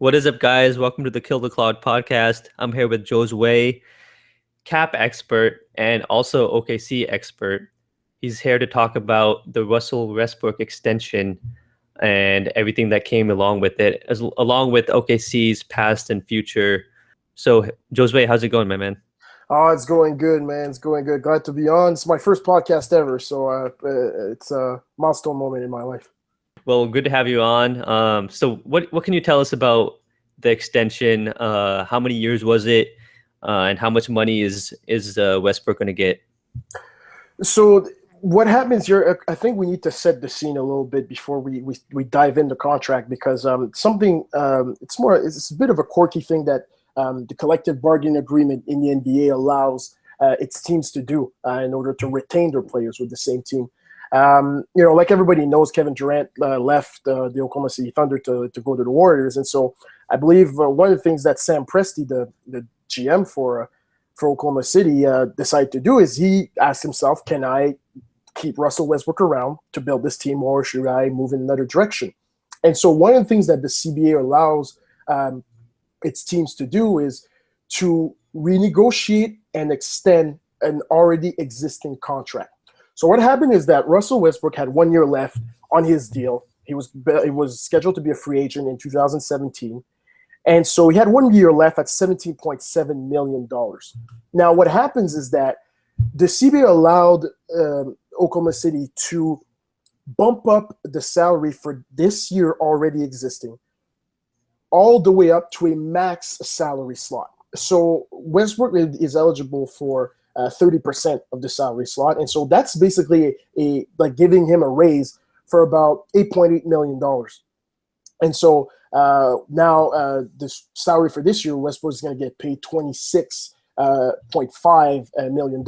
What is up, guys? Welcome to the Kill the Cloud podcast. I'm here with Josué, cap expert and also OKC expert. He's here to talk about the Russell Westbrook extension and everything that came along with it, along with OKC's past and future. So, Josué, how's it going, my man? Oh, it's going good, man. It's going good. Glad to be on. It's my first podcast ever, so it's a milestone moment in my life. Well, good to have you on. So, what can you tell us about the extension? How many years was it, and how much money is Westbrook going to get? So what happens here? I think we need to set the scene a little bit before we dive into contract because it's a bit of a quirky thing that the collective bargaining agreement in the NBA allows its teams to do in order to retain their players with the same team. Like everybody knows, Kevin Durant left the Oklahoma City Thunder to go to the Warriors, and so I believe one of the things that Sam Presti, the GM for Oklahoma City, decided to do is he asked himself, "Can I keep Russell Westbrook around to build this team, or should I move in another direction?" And so one of the things that the CBA allows its teams to do is to renegotiate and extend an already existing contract. So what happened is that Russell Westbrook had 1 year left on his deal. He was scheduled to be a free agent in 2017. And so he had 1 year left at $17.7 million. Now, what happens is that the CBA allowed Oklahoma City to bump up the salary for this year already existing all the way up to a max salary slot. So Westbrook is eligible for 30% of the salary slot. And so that's basically like giving him a raise for about $8.8 million. And so now the salary for this year, Westbrook is going to get paid $26.5 million.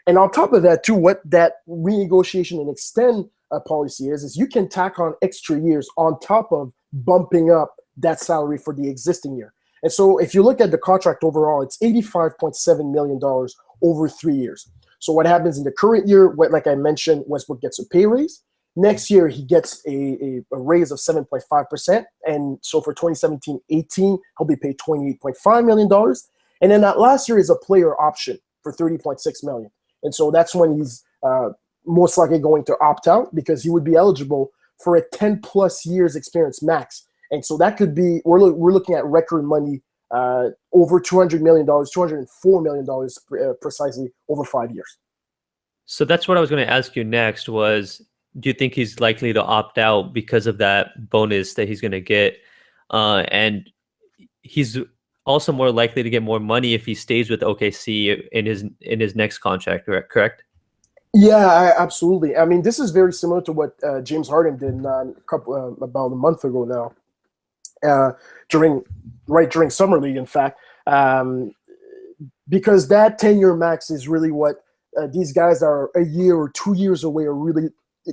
And on top of that, too, what that renegotiation and extend policy is you can tack on extra years on top of bumping up that salary for the existing year. And so if you look at the contract overall, it's $85.7 million over 3 years. So what happens in the current year, like I mentioned, Westbrook gets a pay raise. Next year, he gets a raise of 7.5%. And so for 2017-18, he'll be paid $28.5 million. And then that last year is a player option for $30.6 million. And so that's when he's most likely going to opt out because he would be eligible for a 10-plus years experience max. And so that could be, we're looking at record money, over $200 million, $204 million precisely over 5 years. So that's what I was going to ask you next was, do you think he's likely to opt out because of that bonus that he's going to get? And he's also more likely to get more money if he stays with OKC in his next contract, correct? Yeah, absolutely. I mean, this is very similar to what James Harden did about a month ago now. During summer league, in fact, because that 10-year max is really what these guys are a year or 2 years away are really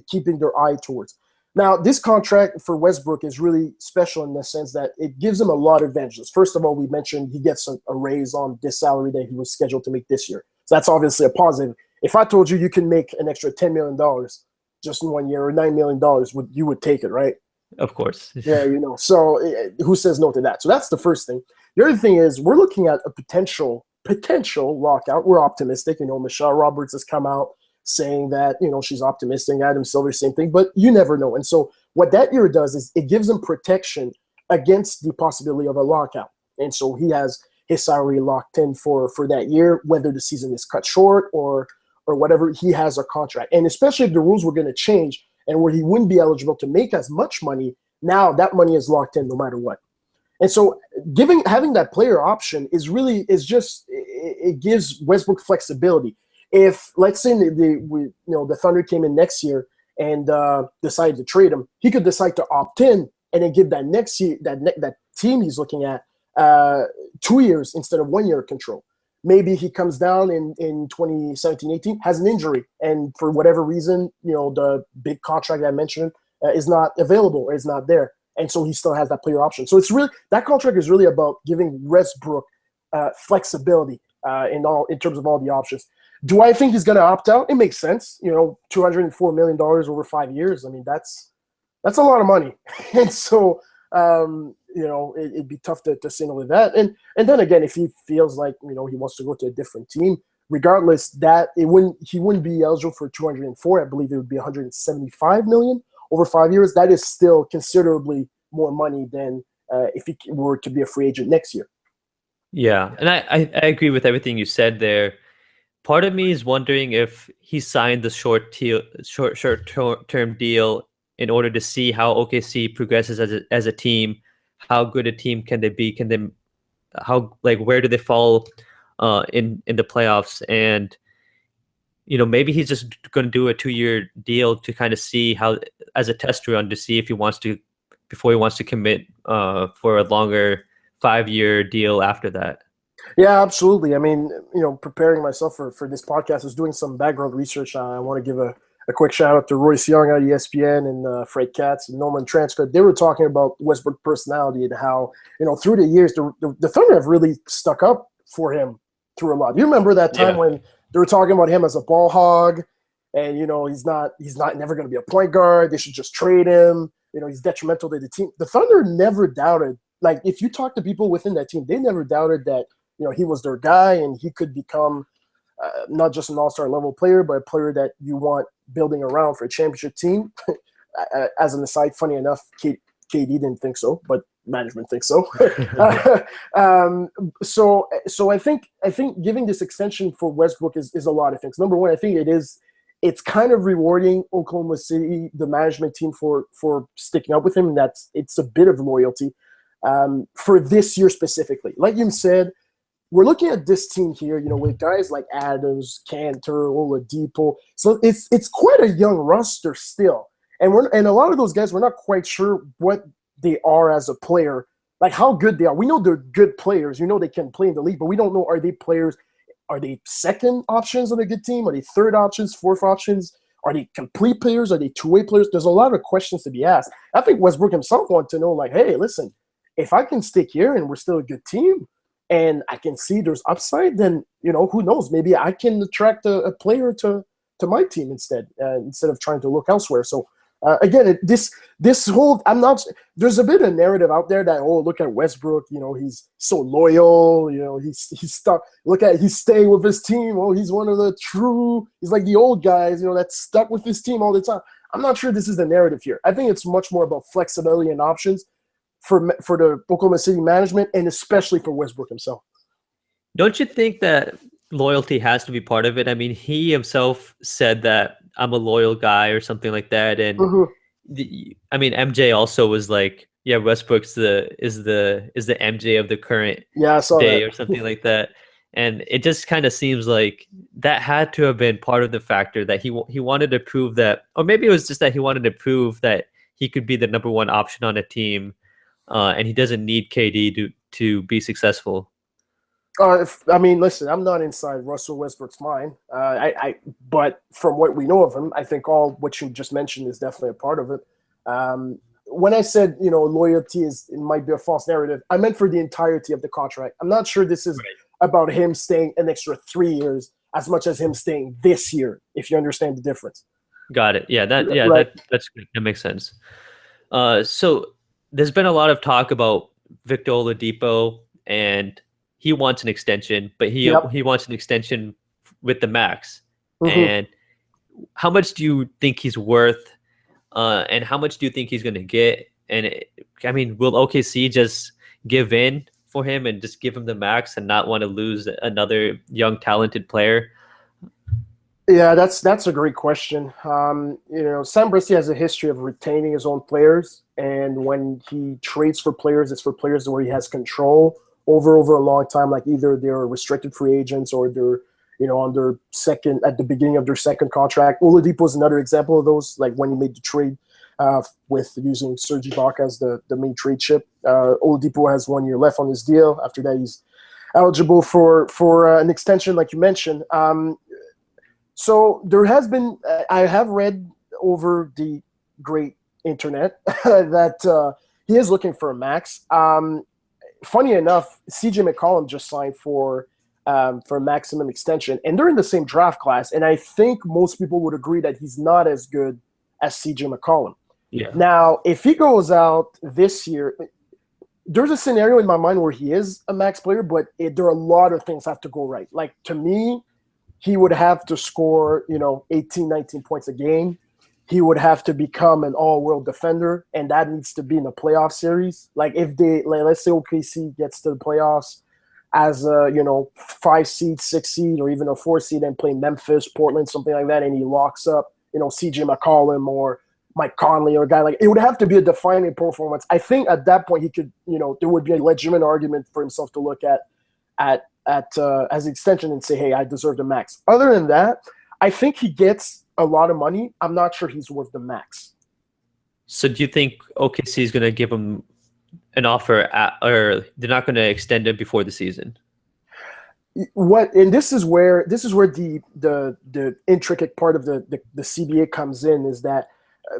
keeping their eye towards. Now, this contract for Westbrook is really special in the sense that it gives him a lot of advantages. First of all, we mentioned he gets a raise on this salary that he was scheduled to make this year. So that's obviously a positive. If I told you you can make an extra $10 million just in 1 year or $9 million, you would take it, right? Of course. Yeah, so who says no to that? So that's the first thing. The other thing is we're looking at a potential lockout. We're optimistic. Michelle Roberts has come out saying that, she's optimistic. Adam Silver, same thing, but you never know. And so what that year does is it gives him protection against the possibility of a lockout. And so he has his salary locked in for that year, whether the season is cut short or whatever, he has a contract. And especially if the rules were going to change, and where he wouldn't be eligible to make as much money, now that money is locked in no matter what. And so having that player option it gives Westbrook flexibility. If, let's say, the Thunder came in next year and decided to trade him, he could decide to opt in and then give that next year, that team he's looking at 2 years instead of 1 year control. Maybe he comes down in 2017-18, has an injury, and for whatever reason, the big contract I mentioned is not available or is not there. And so he still has that player option. So it's really, that contract is really about giving Westbrook flexibility in terms of all the options. Do I think he's going to opt out? It makes sense. $204 million over 5 years. I mean, that's a lot of money. And so it'd be tough to say no to that. And then again, if he feels like, he wants to go to a different team, regardless, that he wouldn't be eligible for 204. I believe it would be 175 million over 5 years. That is still considerably more money than if he were to be a free agent next year. Yeah, and I agree with everything you said there. Part of me is wondering if he signed the short-term deal in order to see how OKC progresses as a team. How good a team can they be? Where do they fall in the playoffs? And maybe he's just going to do a 2-year deal to kind of see how, as a test run, to see if he wants to, before he wants to commit for a longer 5-year deal after that. Yeah, absolutely. I mean, preparing myself for this podcast, I was doing some background research. I want to give a quick shout out to Royce Young at ESPN and Fred Katz and Norman Transcript. They were talking about Westbrook personality and how, through the years, the Thunder have really stuck up for him through a lot. You remember that time when they were talking about him as a ball hog and, he's not never going to be a point guard. They should just trade him. He's detrimental to the team. The Thunder never doubted, like if you talk to people within that team, they never doubted that, he was their guy and he could become not just an all-star level player, but a player that you want building around for a championship team. As an aside, funny enough, KD didn't think so, but management thinks so. So I think giving this extension for Westbrook is a lot of things. Number one, I think it's kind of rewarding Oklahoma City, the management team, for sticking up with him. And it's a bit of loyalty for this year specifically. Like you said, we're looking at this team here, with guys like Adams, Cantor, Oladipo. So it's quite a young roster still. And a lot of those guys, we're not quite sure what they are as a player, like how good they are. We know they're good players. They can play in the league, but we don't know, are they players? Are they second options on a good team? Are they third options, fourth options? Are they complete players? Are they two-way players? There's a lot of questions to be asked. I think Westbrook himself wants to know, like, hey, listen, if I can stick here and we're still a good team, and I can see there's upside, then, who knows? Maybe I can attract a player to my team instead of trying to look elsewhere. So, again, this whole there's a bit of narrative out there that, look at Westbrook, he's so loyal, he's stuck. Look at, he's staying with his team. He's one of he's like the old guys, that's stuck with his team all the time. I'm not sure this is the narrative here. I think it's much more about flexibility and options for the Oklahoma City management, and especially for Westbrook himself. Don't you think that loyalty has to be part of it? I mean, he himself said that I'm a loyal guy or something like that, and MJ also was like, yeah, Westbrook's is the MJ of the current day or something like that. And it just kind of seems like that had to have been part of the factor that he wanted to prove that, or maybe it was just that he wanted to prove that he could be the number one option on a team. And he doesn't need KD to be successful. Listen, I'm not inside Russell Westbrook's mind. But from what we know of him, I think all what you just mentioned is definitely a part of it. When I said, loyalty it might be a false narrative, I meant for the entirety of the contract. I'm not sure this is about him staying an extra 3 years as much as him staying this year, if you understand the difference. Got it. Yeah, that's good. That makes sense. So there's been a lot of talk about Victor Oladipo, and he wants an extension, but he wants an extension with the max. And how much do you think he's worth? And how much do you think he's going to get? And will OKC just give in for him and just give him the max and not want to lose another young, talented player? Yeah, that's a great question. Sam Presti has a history of retaining his own players, and when he trades for players, it's for players where he has control over a long time. Like either they're restricted free agents or they're on their at the beginning of their second contract. Oladipo is another example of those. Like when he made the trade with using Serge Ibaka as the main trade chip. Oladipo has 1 year left on his deal. After that, he's eligible for an extension, like you mentioned. So there has been, I have read over the great internet that he is looking for a max. Funny enough, CJ McCollum just signed for a maximum extension, and they're in the same draft class. And I think most people would agree that he's not as good as CJ McCollum. Yeah. Now, if he goes out this year, there's a scenario in my mind where he is a max player, but there are a lot of things have to go right. Like, to me, he would have to score, 18, 19 points a game. He would have to become an all-world defender, and that needs to be in a playoff series. Like, if let's say OKC gets to the playoffs as a, 5 seed, 6 seed, or even a 4 seed, and play Memphis, Portland, something like that, and he locks up, CJ McCollum or Mike Conley or a guy like, it would have to be a defining performance. I think at that point he could, there would be a legitimate argument for himself to look at as an extension and say, hey, I deserve the max. Other than that, I think he gets a lot of money. I'm not sure he's worth the max. So do you think OKC is going to give him an offer or they're not going to extend it before the season? And this is where the intricate part of the CBA comes in, is that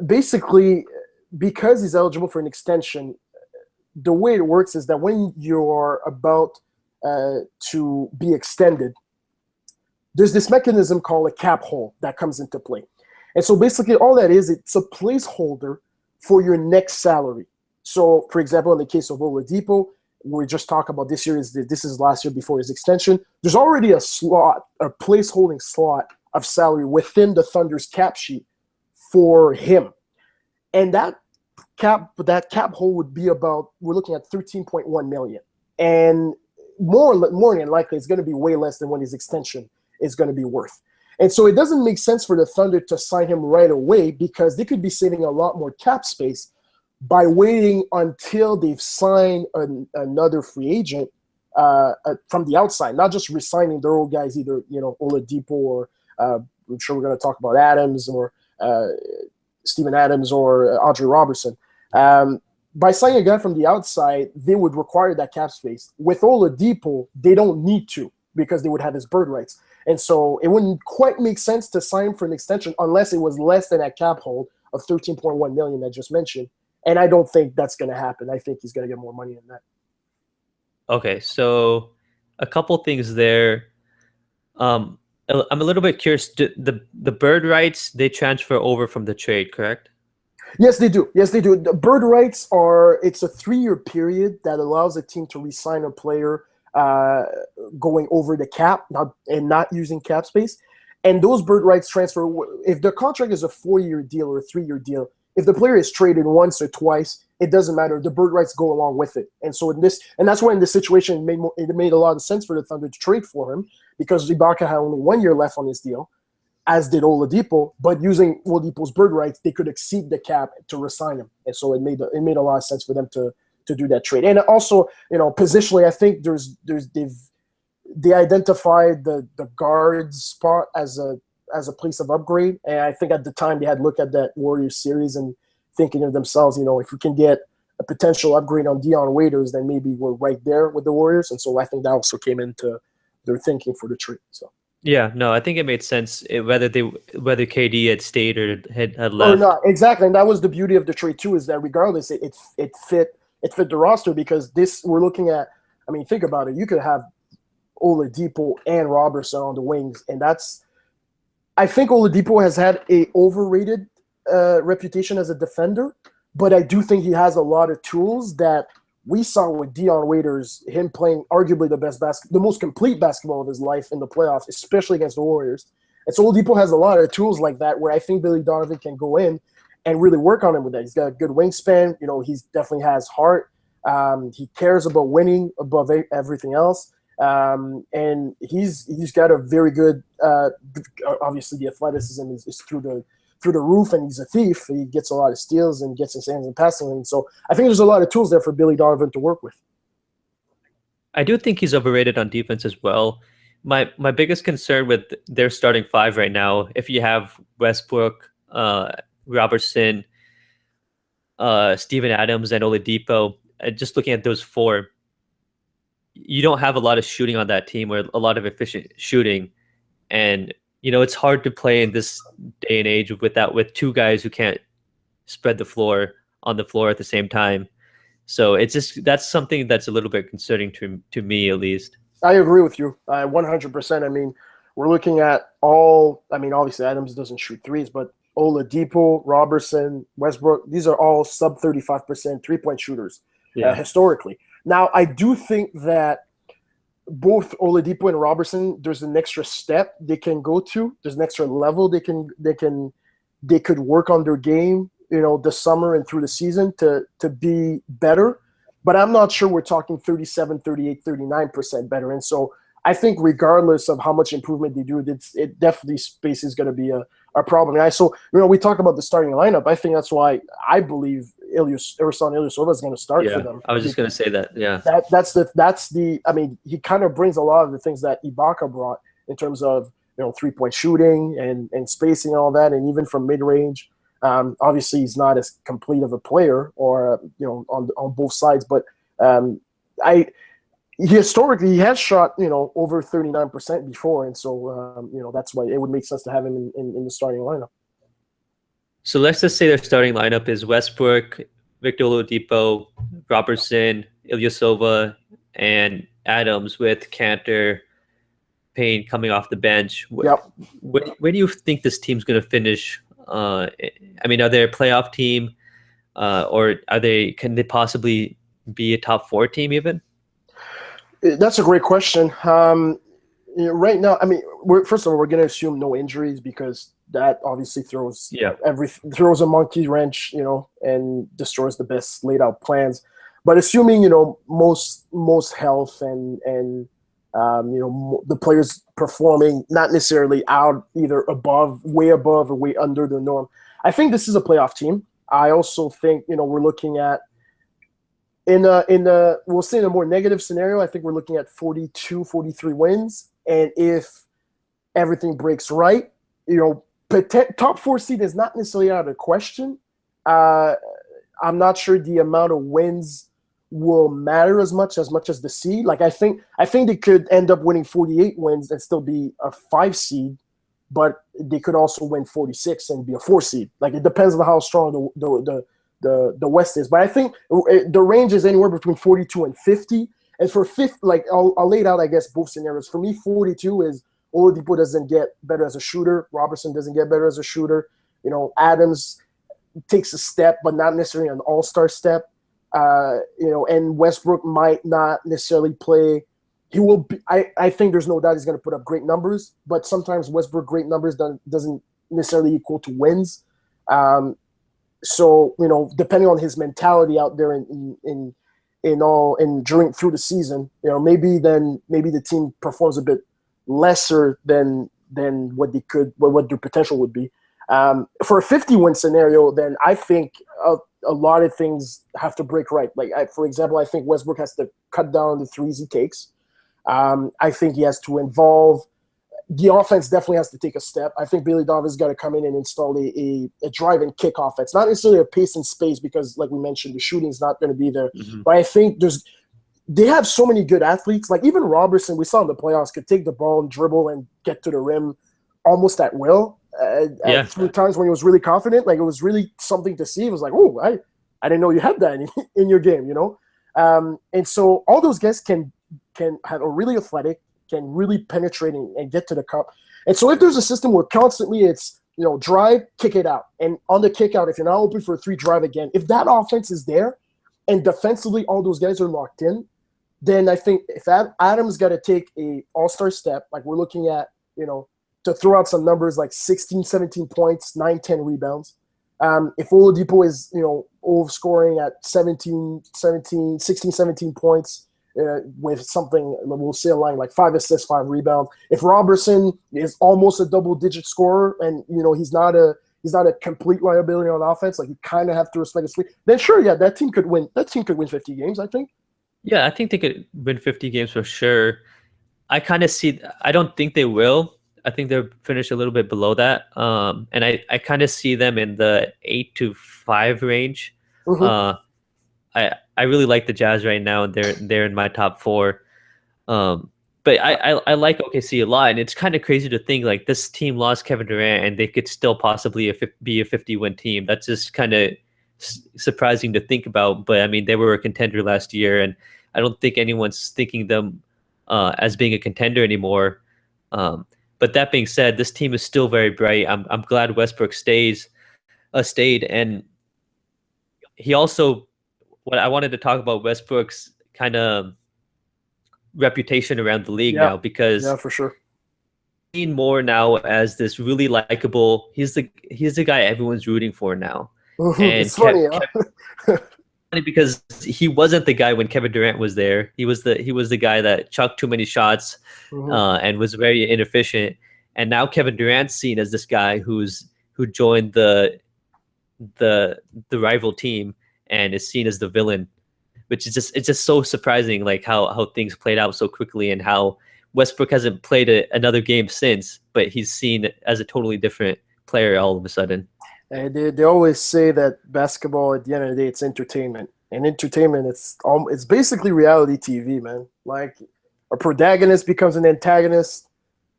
basically, because he's eligible for an extension, the way it works is that when you're about to be extended, there's this mechanism called a cap hole that comes into play. And so basically all that is, it's a placeholder for your next salary. So, for example, in the case of Oladipo, we just talked about this is last year before his extension. There's already a placeholding slot of salary within the Thunder's cap sheet for him. And that cap hole would be about, we're looking at $13.1 million. And more than likely, it's going to be way less than what his extension is going to be worth. And so it doesn't make sense for the Thunder to sign him right away, because they could be saving a lot more cap space by waiting until they've signed another free agent from the outside, not just re-signing their old guys, either Oladipo or I'm sure we're going to talk about Adams or Steven Adams or Andre Roberson. By signing a guy from the outside, they would require that cap space. With Oladipo, they don't need to, because they would have his bird rights. And so it wouldn't quite make sense to sign for an extension unless it was less than that cap hold of $13.1 million I just mentioned. And I don't think that's going to happen. I think he's going to get more money than that. Okay, so a couple things there. I'm a little bit curious. The bird rights, they transfer over from the trade, correct? Yes, they do. The bird rights it's a 3-year period that allows a team to re-sign a player going over the cap not using cap space. And those bird rights transfer, if the contract is a 4-year deal or a 3-year deal, if the player is traded once or twice, it doesn't matter. The bird rights go along with it. And so that's why in this situation it made a lot of sense for the Thunder to trade for him, because Ibaka had only 1 year left on his deal, as did Oladipo. But using Oladipo's bird rights, they could exceed the cap to re-sign him. And so it made a lot of sense for them to do that trade. And also, positionally, I think they identified the guard spot as a place of upgrade. And I think at the time they had looked at that Warriors series and thinking of themselves, if we can get a potential upgrade on Dion Waiters, then maybe we're right there with the Warriors. And so I think that also came into their thinking for the trade. So yeah, no, I think it made sense whether KD had stayed or had left. Or not, exactly. And that was the beauty of the trade too, is that regardless, it fit the roster, because we're looking at, think about it. You could have Oladipo and Roberson on the wings, and I think Oladipo has had a overrated reputation as a defender, but I do think he has a lot of tools that we saw with Dion Waiters, him playing arguably the most complete basketball of his life in the playoffs, especially against the Warriors. And so Oladipo has a lot of tools like that, where I think Billy Donovan can go in and really work on him with that. He's got a good wingspan. He definitely has heart. He cares about winning above everything else. And he's got a very good, obviously the athleticism is through the roof, and he's a thief. He gets a lot of steals and gets his hands in passing lanes. So I think there's a lot of tools there for Billy Donovan to work with. I do think he's overrated on defense as well. My biggest concern with their starting 5 right now, if you have Westbrook, Roberson, Steven Adams, and Oladipo, just looking at those 4, you don't have a lot of shooting on that team, or a lot of efficient shooting. And, it's hard to play in this day and age with 2 guys who can't spread the floor on the floor at the same time. So that's something that's a little bit concerning to me, at least. I agree with you 100%. We're looking at obviously Adams doesn't shoot threes, but Oladipo, Roberson, Westbrook, these are all sub 35% 3-point shooters. Yeah. historically. Now, I do think that both Oladipo and Roberson, there's an extra step they can go to. There's an extra level they could work on their game, this summer and through the season to be better. But I'm not sure we're talking 37, 38, 39% better. And so I think regardless of how much improvement they do, it definitely space is going to be a problem. So we talked about the starting lineup. I think that's why I believe Ersan Ilyasova is going to start for them. I was just going to say that. Yeah, I mean, he kind of brings a lot of the things that Ibaka brought in terms of 3-point shooting and spacing and all that, and even from mid range. Obviously, he's not as complete of a player, or on both sides, but historically he has shot over 39% before, and so that's why it would make sense to have him in the starting lineup. So let's just say their starting lineup is Westbrook, Victor Oladipo, Roberson, Ilyasova, and Adams, with Cantor, Payne coming off the bench. Yep. Where do you think this team's going to finish? I mean, are they a playoff team, or can they possibly be a top 4 team even? That's a great question. Right now, I mean, first of all, we're going to assume no injuries, because that obviously throws a monkey wrench, and destroys the best laid out plans. But assuming most health and the players performing not necessarily out either way above or way under the norm, I think this is a playoff team. I also think we're looking at we'll say in a more negative scenario, I think we're looking at 42, 43 wins, and if everything breaks right, top 4 seed is not necessarily out of the question. I'm not sure the amount of wins will matter as much as the seed. Like I think they could end up winning 48 wins and still be a 5 seed, but they could also win 46 and be a 4 seed. Like it depends on how strong the West is. But I think the range is anywhere between 42 and 50. And for 50, like I'll lay it out, I guess, both scenarios. For me, 42 is Oladipo doesn't get better as a shooter. Roberson doesn't get better as a shooter. Adams takes a step, but not necessarily an all-star step. And Westbrook might not necessarily play. He will be, I think there's no doubt he's going to put up great numbers, but sometimes Westbrook great numbers doesn't necessarily equal to wins. So depending on his mentality out there through the season, maybe the team performs a bit lesser than what their potential would be. For a 50-win scenario, then I think a lot of things have to break right. Like, for example, I think Westbrook has to cut down the threes he takes. I think he has to involve the offense. Definitely has to take a step. I think Billy Donovan's got to come in and install a drive and kick offense, not necessarily a pace and space, because, like we mentioned, the shooting's not going to be there. Mm-hmm. But I think they have so many good athletes. Like even Roberson, we saw in the playoffs, could take the ball and dribble and get to the rim almost at will. Through times when he was really confident, like it was really something to see. It was like, oh, I didn't know you had that in your game, and so all those guys can have a really athletic, can really penetrate and get to the cup. And so if there's a system where constantly it's drive, kick it out, and on the kick out, if you're not open for a 3, drive again, if that offense is there and defensively all those guys are locked in, then I think if Adams got to take a all-star step, like we're looking at, to throw out some numbers like 16, 17 points, 9, 10 rebounds. If Oladipo is, scoring at 16, 17 points with something, we'll say a line like 5 assists, 5 rebounds. If Roberson is almost a double-digit scorer and, he's not a complete liability on offense, like you kind of have to respect his free, then sure, yeah, that team could win 50 games, I think. Yeah, I think they could win 50 games for sure. I don't think they will. I think they'll finish a little bit below that. And I kind of see them in the 8 to 5 range. Mm-hmm. I really like the Jazz right now, and they're in my top 4. But I like OKC a lot, and it's kind of crazy to think like this team lost Kevin Durant and they could still possibly be a 50-win team. That's just kind of surprising to think about. But I mean, they were a contender last year, and I don't think anyone's thinking them as being a contender anymore. But that being said, this team is still very bright. I'm glad Westbrook stayed, and he also what I wanted to talk about Westbrook's kind of reputation around the league Yeah, now, because yeah, for sure. seen more now as this really likable. He's the guy everyone's rooting for now, and It's funny, huh? funny because he wasn't the guy when Kevin Durant was there. He was the guy that chucked too many shots, Mhm. and was very inefficient. And now Kevin Durant's seen as this guy who joined the the rival team and is seen as the villain, which is just it's just so surprising, like how things played out so quickly, and how Westbrook hasn't played another game since, but he's seen as a totally different player all of a sudden. And they always say that basketball, at the end of the day, it's entertainment. And entertainment, it's basically reality TV, man. Like a protagonist becomes an antagonist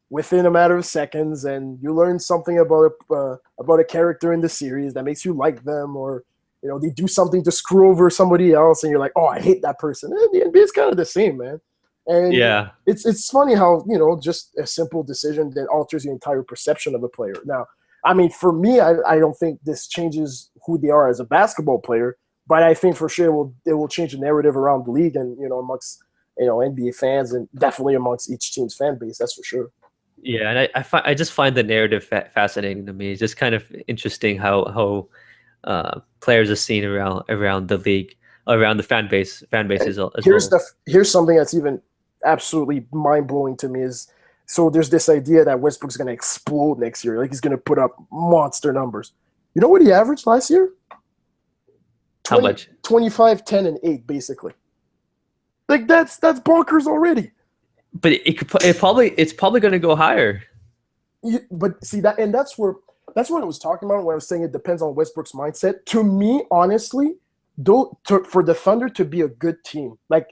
within a matter of seconds, and you learn something about a character in the series that makes you like them, or they do something to screw over somebody else, and you're like, oh, I hate that person. And the NBA is kind of the same, man. And Yeah, it's funny how just a simple decision that alters your entire perception of a player. Now, I mean, for me, I don't think this changes who they are as a basketball player, but I think for sure it will change the narrative around the league and amongst NBA fans, and definitely amongst each team's fan base. That's for sure. yeah, and I just find the narrative fascinating to me. It's just kind of interesting how players are seen around the league, around the fan bases as well. Here's something that's even absolutely mind blowing to me is, so there's this idea that Westbrook's going to explode next year, like he's going to put up monster numbers. You know what he averaged last year? How much? 25, 10, and 8, basically. Like that's bonkers already. But it's probably going to go higher. But see that, and that's what I was talking about when I was saying it depends on Westbrook's mindset. To me, honestly, for the Thunder to be a good team, like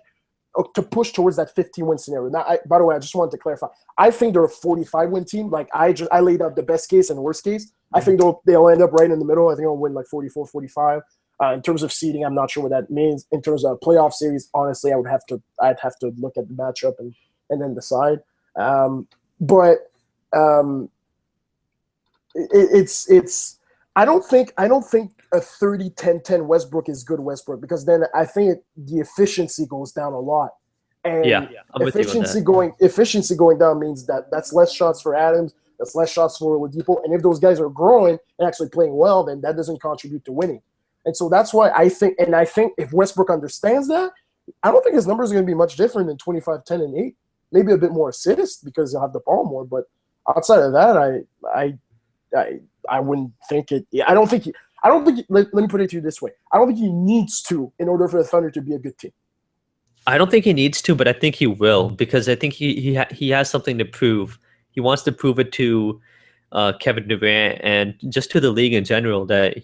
to push towards that 15-win scenario. Now, by the way, I just wanted to clarify. I think they're a 45-win team. Like I laid out the best case and worst case. I think they'll end up right in the middle. I think they'll win like 44, 45. In terms of seeding, I'm not sure what that means. In terms of playoff series, honestly, I'd have to look at the matchup and then decide. But it's I don't think a 30-10-10 Westbrook is good Westbrook, because then I think the efficiency goes down a lot. And Yeah, I'm with you on that. Efficiency going down means that's less shots for Adams, that's less shots for Oladipo, and if those guys are growing and actually playing well, then that doesn't contribute to winning. And so that's why I think if Westbrook understands that, I don't think his numbers are going to be much different than 25, 10, and 8. Maybe a bit more assists because he'll have the ball more, but outside of that, I wouldn't think it. I don't think. Let me put it to you this way: I don't think he needs to in order for the Thunder to be a good team. I don't think he needs to, but I think he will, because I think he has something to prove. He wants to prove it to Kevin Durant and just to the league in general that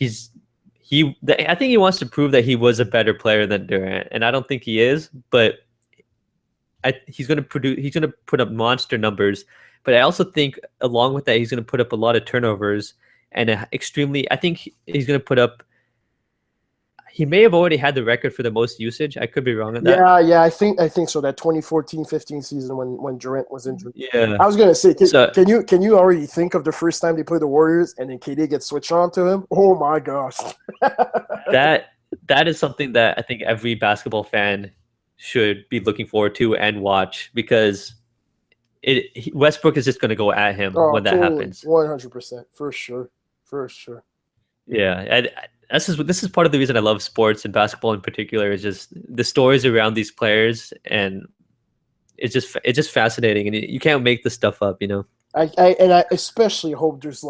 I think he wants to prove that he was a better player than Durant, and I don't think he is, but he's going to put up monster numbers. But I also think along with that, he's going to put up a lot of turnovers and I think he's going to put up. He may have already had the record for the most usage. I could be wrong on that. Yeah, I think so. That 2014-15 season when Durant was injured. Yeah. I was gonna say, can you already think of the first time they played the Warriors and then KD gets switched on to him? Oh my gosh. that is something that I think every basketball fan should be looking forward to and watch, because Westbrook is just going to go at him when that happens. 100%, for sure. Yeah, and this is part of the reason I love sports and basketball in particular, is just the stories around these players, and it's just fascinating, and you can't make this stuff up, I especially hope there's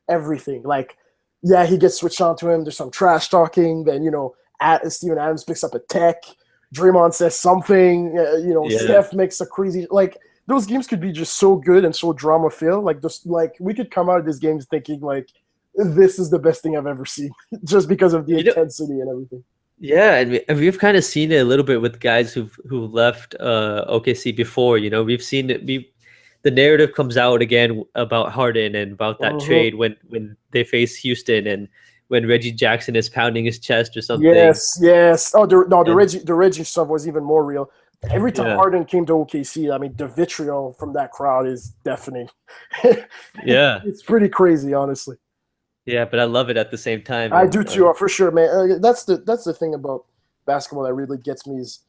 everything. Like, yeah, he gets switched on to him. There's some trash talking. Then Steven Adams picks up a tech. Draymond says something. Steph makes a crazy those games could be just so good and so drama filled. We could come out of these games thinking this is the best thing I've ever seen, just because of the intensity and everything. Yeah, and we've kind of seen it a little bit with guys who left OKC before. We've seen it. The narrative comes out again about Harden and about that trade when they face Houston, and when Reggie Jackson is pounding his chest or something. Yes. Oh, the Reggie stuff was even more real. Every time Harden came to OKC, I mean, the vitriol from that crowd is deafening. Yeah. It's pretty crazy, honestly. Yeah, but I love it at the same time. I do And too, for sure, man. That's the thing about basketball that really gets me is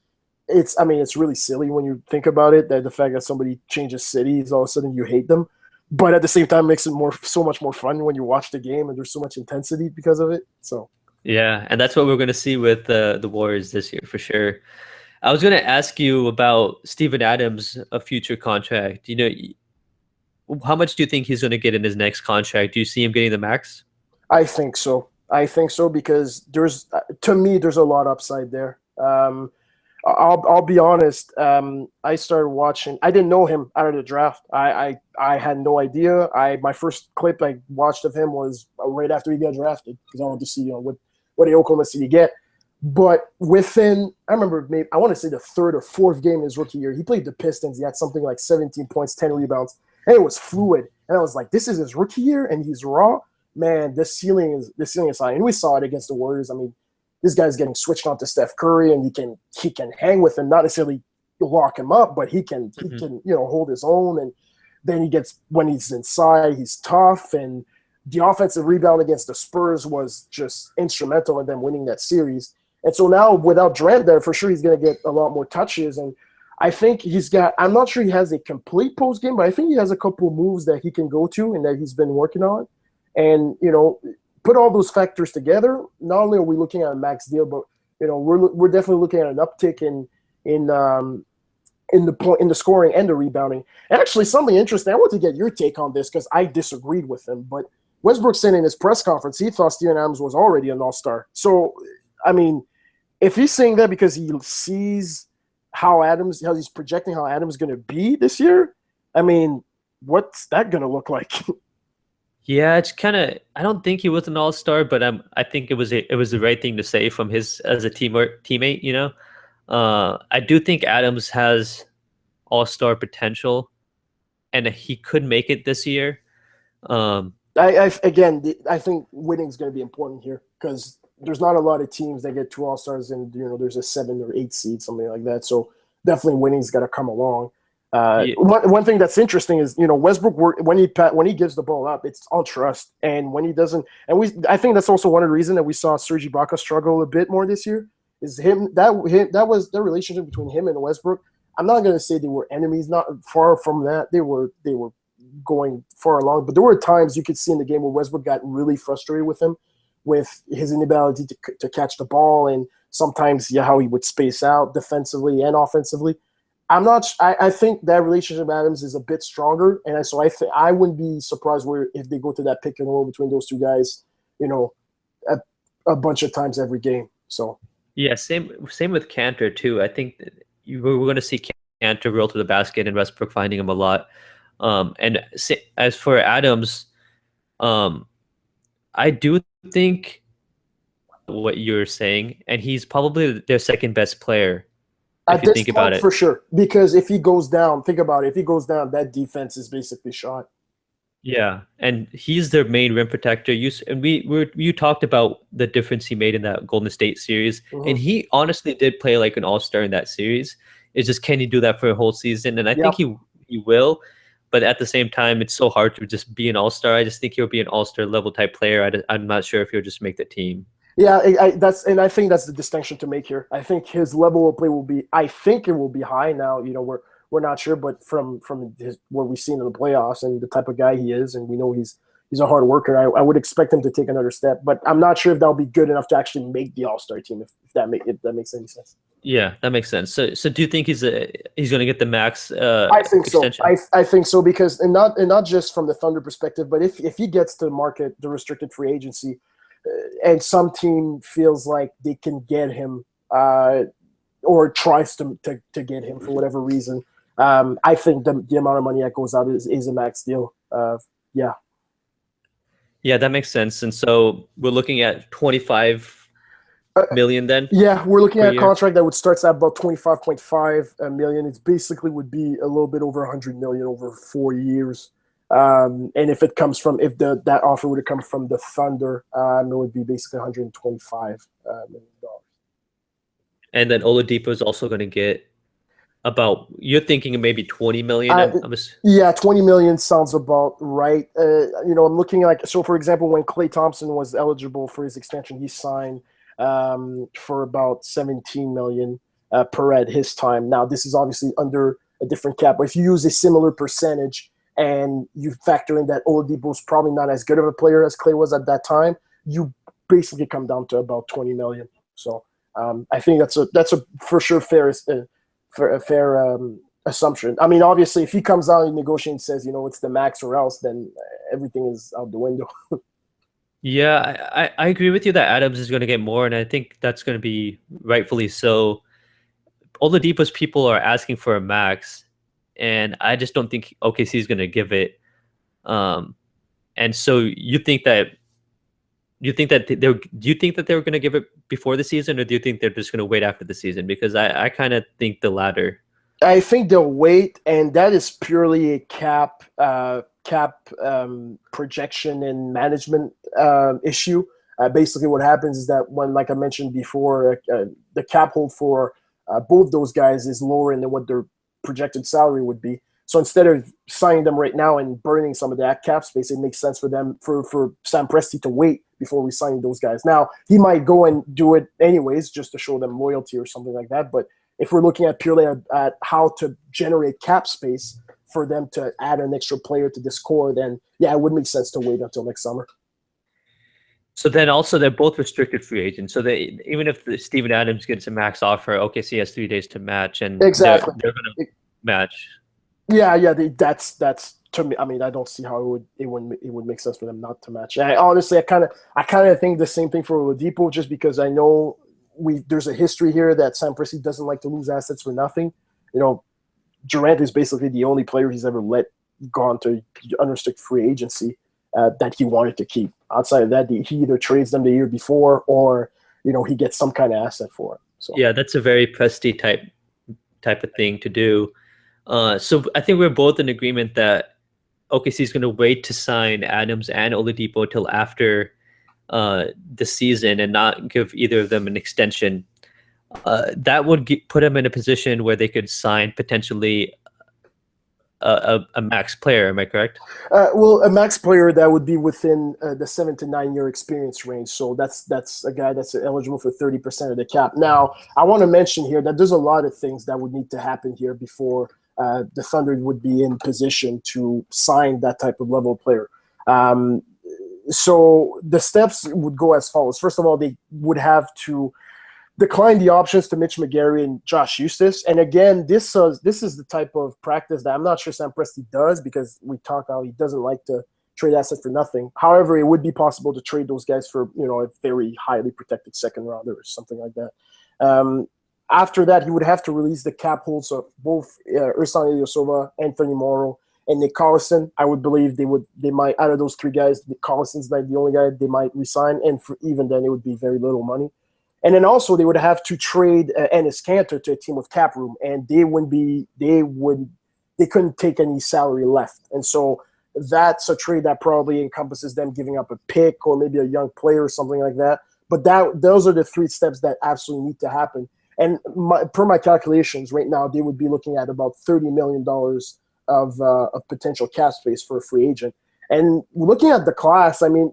it's I mean it's really silly when you think about it that the fact that somebody changes cities all of a sudden you hate them, but at the same time makes it more so much more fun when you watch the game and there's so much intensity because of it. So yeah, and that's what we're going to see with the Warriors this year for sure. I was going to ask you about Steven Adams, a future contract. How much do you think he's going to get in his next contract? Do you see him getting the max? I think so. I think so because there's to me there's a lot upside there. I'll be honest. I started watching. I didn't know him out of the draft. I had no idea. My first clip I watched of him was right after he got drafted because I wanted to see what did Oklahoma City get. But within, I remember maybe I want to say the third or fourth game in his rookie year, he played the Pistons. He had something like 17 points, 10 rebounds, and it was fluid. And I was like, this is his rookie year, and he's raw. Man, this ceiling is high. And we saw it against the Warriors. I mean, this guy's getting switched on to Steph Curry, and he can hang with him, not necessarily lock him up, but he can hold his own. And then when he's inside, he's tough. And the offensive rebound against the Spurs was just instrumental in them winning that series. And so now without Durant there, for sure he's going to get a lot more touches. And I think I'm not sure he has a complete post game, but I think he has a couple moves that he can go to and that he's been working on. And, put all those factors together. Not only are we looking at a max deal, but, we're definitely looking at an uptick in the scoring and the rebounding. And actually something interesting, I want to get your take on this because I disagreed with him, but Westbrook said in his press conference, he thought Steven Adams was already an all-star. So, I mean, if he's saying that because he sees how he's projecting how Adams is going to be this year, I mean, what's that going to look like? Yeah, it's kind of. I don't think he was an all-star, but I think it was the right thing to say from his as a teammate. I do think Adams has all-star potential, and he could make it this year. I think winning is going to be important here because there's not a lot of teams that get two all-stars and there's a 7 or 8 seed, something like that. So definitely winning's got to come along. Yeah, One thing that's interesting is Westbrook when he gives the ball up, it's on trust, and when he doesn't, I think that's also one of the reasons that we saw Serge Ibaka struggle a bit more this year. Is that was the relationship between him and Westbrook. I'm not going to say they were enemies, not far from that. They were going far along, but there were times you could see in the game where Westbrook got really frustrated with him, with his inability to catch the ball, and sometimes how he would space out defensively and offensively. I think that relationship with Adams is a bit stronger, and so I wouldn't be surprised if they go to that pick and roll between those two guys, a bunch of times every game. So yeah, same with Cantor too. I think we're going to see Cantor roll to the basket and Westbrook finding him a lot. As for Adams, I do think what you're saying, and he's probably their second best player. If you think about it, for sure, because if he goes down, think about it. If he goes down, that defense is basically shot. yeah, and he's their main rim protector. You talked about the difference he made in that Golden State series, and he honestly did play like an all-star in that series. It's just can he do that for a whole season? And I think he will, but at the same time, it's so hard to just be an all-star. I just think he'll be an all-star level type player. I'm not sure if he'll just make the team. Yeah, I think that's the distinction to make here. I think his level of play will be. I think it will be high now. We're not sure, but from what we've seen in the playoffs and the type of guy he is, and we know he's a hard worker. I would expect him to take another step, but I'm not sure if that'll be good enough to actually make the All-Star team. If that makes any sense. Yeah, that makes sense. So do you think he's going to get the max? I think extension? so. I think so because and not just from the Thunder perspective, but if he gets to market the restricted free agency, and some team feels like they can get him or tries to get him for whatever reason, I think the amount of money that goes out is a max deal. Yeah. Yeah, that makes sense. And so we're looking at 25 million then? Yeah, we're looking at a contract that would start at about 25.5 million. It basically would be a little bit over 100 million over 4 years. And if that offer would have come from the Thunder, it would be basically 125 million dollars. And then Oladipo is also going to get about, you're thinking maybe 20 million. Uh, yeah, 20 million sounds about right. I'm looking like, so for example, when Klay Thompson was eligible for his extension, he signed for about 17 million per at his time. Now, this is obviously under a different cap, but if you use a similar percentage and you factor in that Oladipo's probably not as good of a player as Klay was at that time, you basically come down to about 20 million. So I think that's a for sure fair assumption. I mean, obviously, if he comes out and negotiates and says, it's the max or else, then everything is out the window. Yeah, I agree with you that Adams is going to get more, and I think that's going to be rightfully so. Oladipo's people are asking for a max, and I just don't think OKC is going to give it. And so you think that do you think that they were going to give it before the season, or do you think they're just going to wait after the season? Because I kind of think the latter. I think they'll wait, and that is purely a cap projection and management issue. Basically, what happens is that when, like I mentioned before, the cap hold for both those guys is lower than what their projected salary would be. So instead of signing them right now and burning some of that cap space, it makes sense for them for Sam Presti to wait before we sign those guys. Now, he might go and do it anyways just to show them loyalty or something like that. But if we're looking at purely at how to generate cap space for them to add an extra player to this core, then yeah, it would make sense to wait until next summer. So then also they're both restricted free agents. So they, even if Steven Adams gets a max offer, OKC has 3 days to match, and exactly they're going to match. Yeah, that's to me. I mean, I don't see how it would make sense for them not to match. And I kind of think the same thing for Oladipo, just because I know there's a history here that Sam Presti doesn't like to lose assets for nothing. Durant is basically the only player he's ever let gone to unrestricted free agency that he wanted to keep. Outside of that, he either trades them the year before or he gets some kind of asset for it. So yeah, that's a very Presti type of thing to do. So I think we're both in agreement that OKC is going to wait to sign Adams and Oladipo till after the season and not give either of them an extension. That would put them in a position where they could sign potentially a max player. Am I correct? Well, a max player that would be within the 7 to 9 year experience range. So that's a guy that's eligible for 30% of the cap. Now, I want to mention here that there's a lot of things that would need to happen here before the Thunder would be in position to sign that type of level player. So the steps would go as follows. First of all, they would have to decline the options to Mitch McGary and Josh Eustace. And again, this is the type of practice that I'm not sure Sam Presti does, because we talked how he doesn't like to trade assets for nothing. However, it would be possible to trade those guys for a very highly protected second rounder or something like that. After that, he would have to release the cap holds of both Ersan Ilyasova, Anthony Morrow, and Nick Collison. I would believe they might, out of those 3 guys, Nick Collison's like the only guy they might resign, and for even then, it would be very little money. And then also they would have to trade Enes Kanter to a team with cap room, and they couldn't take any salary left. And so that's a trade that probably encompasses them giving up a pick or maybe a young player or something like that. But those are the 3 steps that absolutely need to happen. And per my calculations, right now they would be looking at about $30 million of potential cap space for a free agent. And looking at the class, I mean,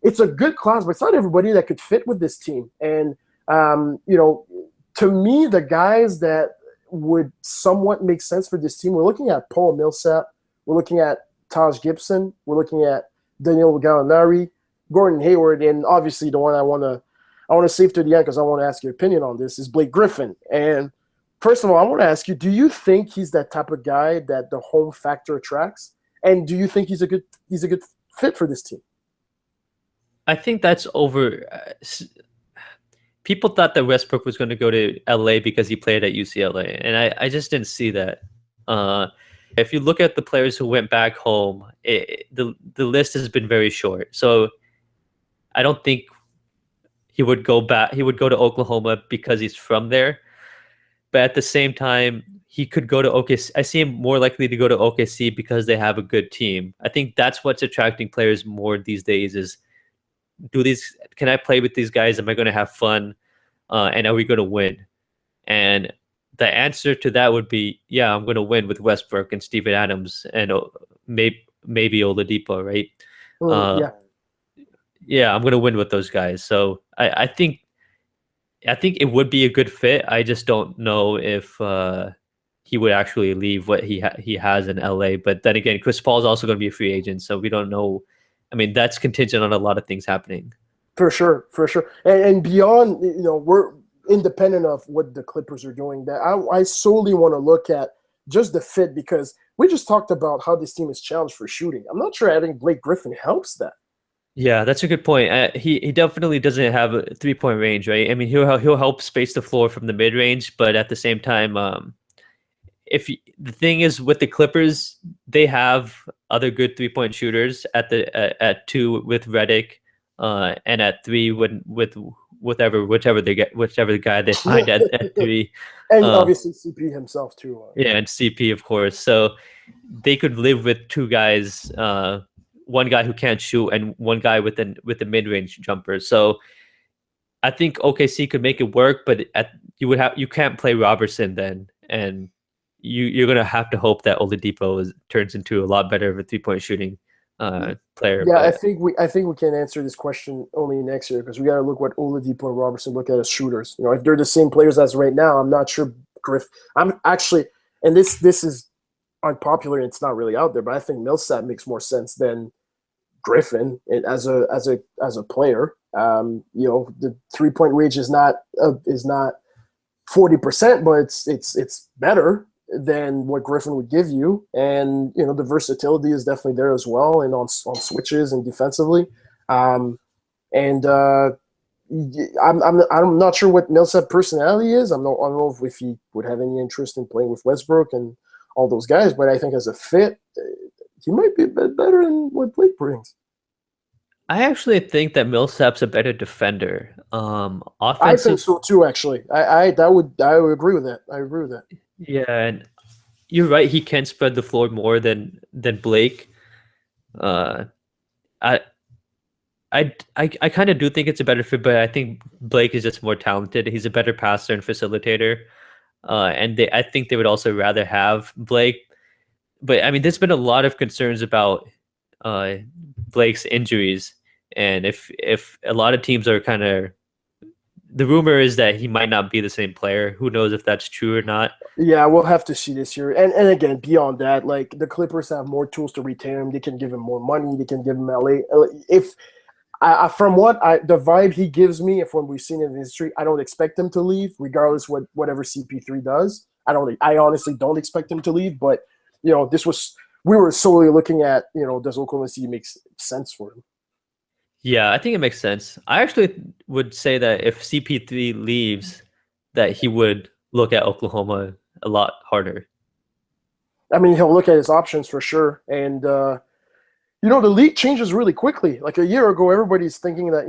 it's a good class, but it's not everybody that could fit with this team. And, to me, the guys that would somewhat make sense for this team, we're looking at Paul Millsap, we're looking at Taj Gibson, we're looking at Danilo Gallinari, Gordon Hayward, and obviously the one I want to save to the end because I want to ask your opinion on this is Blake Griffin. And first of all, I want to ask you, do you think he's that type of guy that the home factor attracts? And do you think he's a good fit for this team? I think that's over. People thought that Westbrook was going to go to LA because he played at UCLA, and I just didn't see that. If you look at the players who went back home, the list has been very short. So I don't think he would go back. He would go to Oklahoma because he's from there. But at the same time, he could go to OKC. I see him more likely to go to OKC because they have a good team. I think that's what's attracting players more these days is, can I play with these guys? Am I going to have fun? And are we going to win? And the answer to that would be, yeah, I'm going to win with Westbrook and Steven Adams and maybe Oladipo, right? Uh, Yeah, yeah, I'm going to win with those guys. So I think it would be a good fit. I just don't know if he would actually leave what he has in LA. But then again, Chris Paul is also going to be a free agent, so we don't know. I mean, that's contingent on a lot of things happening. for sure, for sure. And beyond, we're independent of what the Clippers are doing. That I solely want to look at just the fit, because we just talked about how this team is challenged for shooting. I'm not sure adding Blake Griffin helps that. Yeah, that's a good point. He definitely doesn't have a 3-point range, right? I mean, he'll help space the floor from the mid range, but at the same time, the thing is with the Clippers, they have other good 3-point shooters at 2 with Redick, and at 3 with whichever the guy they find at 3. And obviously CP himself too. Yeah, and CP of course. So they could live with 2 guys, one guy who can't shoot and one guy with the mid range jumper. So I think OKC could make it work, but you can't play Roberson then, and you're gonna have to hope that Oladipo turns into a lot better of a 3-point shooting player. Yeah, but, I think we can answer this question only next year, because we got to look what Oladipo and Roberson look at as shooters. If they're the same players as right now, I'm not sure I'm actually, and this is unpopular and it's not really out there, but I think Millsap makes more sense than Griffin as a player. The 3-point range is not 40%, but it's better than what Griffin would give you, and the versatility is definitely there as well, and on switches and defensively. I'm not sure what Millsap's personality is. I don't know if he would have any interest in playing with Westbrook and all those guys, but I think as a fit, he might be a bit better than what Blake brings. I actually think that Millsap's a better defender. I think so too. Actually, I would agree with that. I agree with that. Yeah, and you're right. He can spread the floor more than Blake. I kind of do think it's a better fit, but I think Blake is just more talented. He's a better passer and facilitator, and I think they would also rather have Blake. But I mean, there's been a lot of concerns about Blake's injuries, and if a lot of teams are kind of, the rumor is that he might not be the same player. Who knows if that's true or not? Yeah, we'll have to see this year. And again, beyond that, like, the Clippers have more tools to retain him. They can give him more money. They can give him LA. If from the vibe he gives me, from we've seen in history, I don't expect him to leave, regardless whatever CP3 does. I honestly don't expect him to leave. But we were solely looking at does Oklahoma City make sense for him? Yeah, I think it makes sense. I actually would say that if CP3 leaves, that he would look at Oklahoma a lot harder. I mean, he'll look at his options for sure. And, the league changes really quickly. Like a year ago, everybody's thinking that,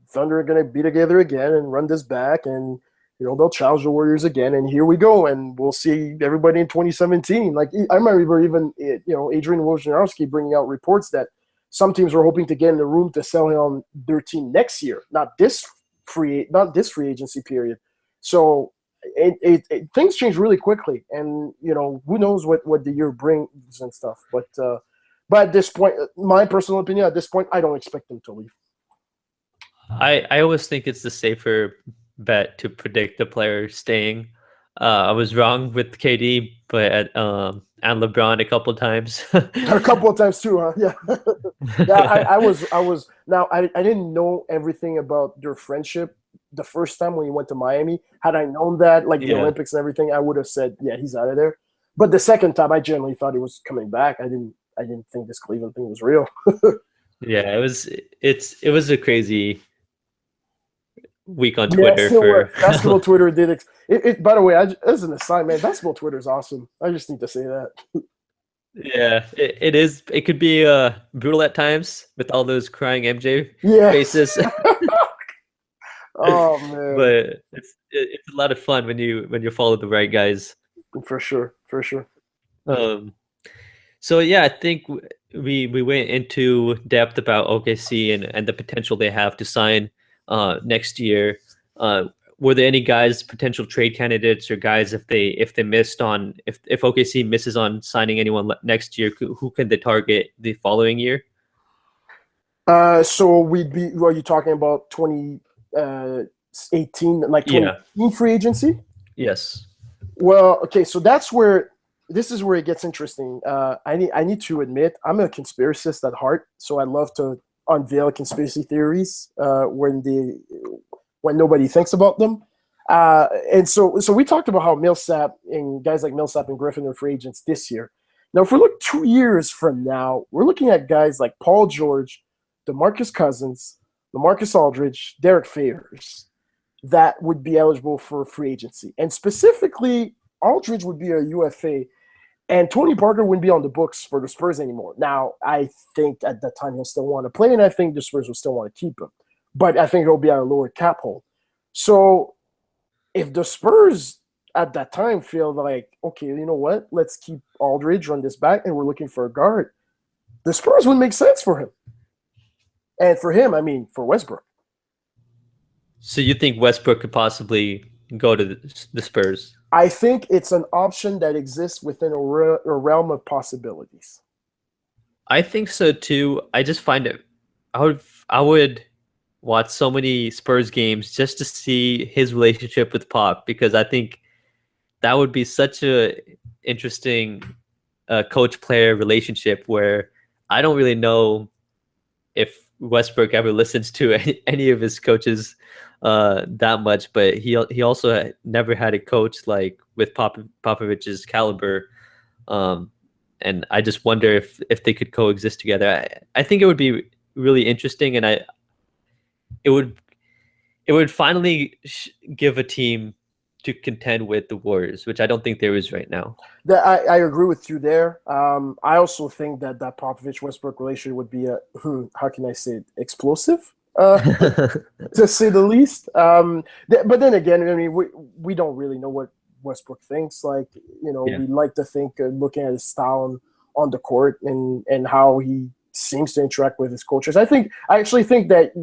Thunder are going to be together again and run this back, and, they'll challenge the Warriors again. And here we go. And we'll see everybody in 2017. Like, I remember even, Adrian Wojnarowski bringing out reports that some teams were hoping to get in the room to sell him on their team next year, not this free agency period. So things change really quickly, and who knows what the year brings and stuff. But at this point, my personal opinion, at this point, I don't expect him to leave. I always think it's the safer bet to predict the player staying. I was wrong with KD, but and LeBron a couple of times. A couple of times too, huh? Yeah. Yeah, I was. Now, I didn't know everything about their friendship the first time when he went to Miami. Had I known that, like the Olympics and everything, I would have said, yeah, he's out of there. But the second time, I genuinely thought he was coming back. I didn't think this Cleveland thing was real. Yeah, it was a crazy week on Twitter. For basketball Twitter did it. By the way, as an aside, man, basketball Twitter is awesome. I just need to say that. Yeah, it is. It could be brutal at times with all those crying MJ faces. Oh man! But it's a lot of fun when you follow the right guys. For sure. So yeah, I think we went into depth about OKC and the potential they have to sign next year. were there any guys, potential trade candidates, or guys if they missed on if OKC misses on signing anyone next year, who can they target the following year? So we'd be. Well, you talking about 2018, like 2018 free agency? Yes. Well, okay. So that's where this is where it gets interesting. I need to admit I'm a conspiracist at heart, so I love to unveil conspiracy theories when nobody thinks about them. And so we talked about how Millsap and guys like Millsap and Griffin are free agents this year. Now, if we look 2 years from now, we're looking at guys like Paul George, DeMarcus Cousins, LaMarcus Aldridge, Derek Favors that would be eligible for free agency. And specifically, Aldridge would be a UFA, and Tony Parker wouldn't be on the books for the Spurs anymore. Now, I think at that time he'll still want to play, and I think the Spurs will still want to keep him. But I think he'll be at a lower cap hold. So if the Spurs at that time feel like, okay, you know what, let's keep Aldridge, run this back, and we're looking for a guard, the Spurs would make sense for him. And for him, I mean, for Westbrook. So you think Westbrook could possibly go to the Spurs? I think it's an option that exists within a realm of possibilities. I think so too. I just find it. I would watch so many Spurs games just to see his relationship with Pop, because I think that would be such a interesting coach-player relationship where I don't really know if Westbrook ever listens to any of his coaches that much, but he also never had a coach like with Popovich's caliber, and I just wonder if they could coexist together. I think it would be really interesting, and it would finally give a team to contend with the Warriors, which I don't think there is right now. I agree with you there. I also think that Popovich-Westbrook relationship would be how can I say it, explosive, to say the least. But then again, I mean, we don't really know what Westbrook thinks. Like, we like to think, looking at his style on the court and how he seems to interact with his coaches. I actually think that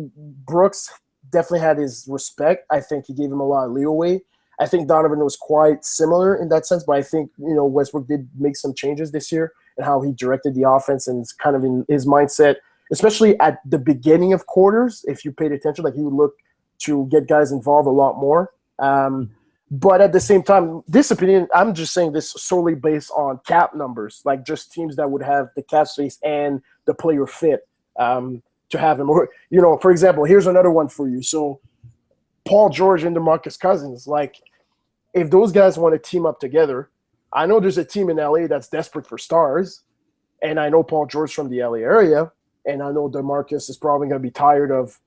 Brooks definitely had his respect. I think he gave him a lot of leeway. I think Donovan was quite similar in that sense, but I think, Westbrook did make some changes this year and how he directed the offense, and it's kind of in his mindset, especially at the beginning of quarters. If you paid attention, like, he would look to get guys involved a lot more. But at the same time, this opinion, I'm just saying this solely based on cap numbers, like just teams that would have the cap space and the player fit to have him. Or, for example, here's another one for you. So Paul George and DeMarcus Cousins, like, if those guys want to team up together, I know there's a team in LA that's desperate for stars, and I know Paul George from the LA area, and I know DeMarcus is probably going to be tired of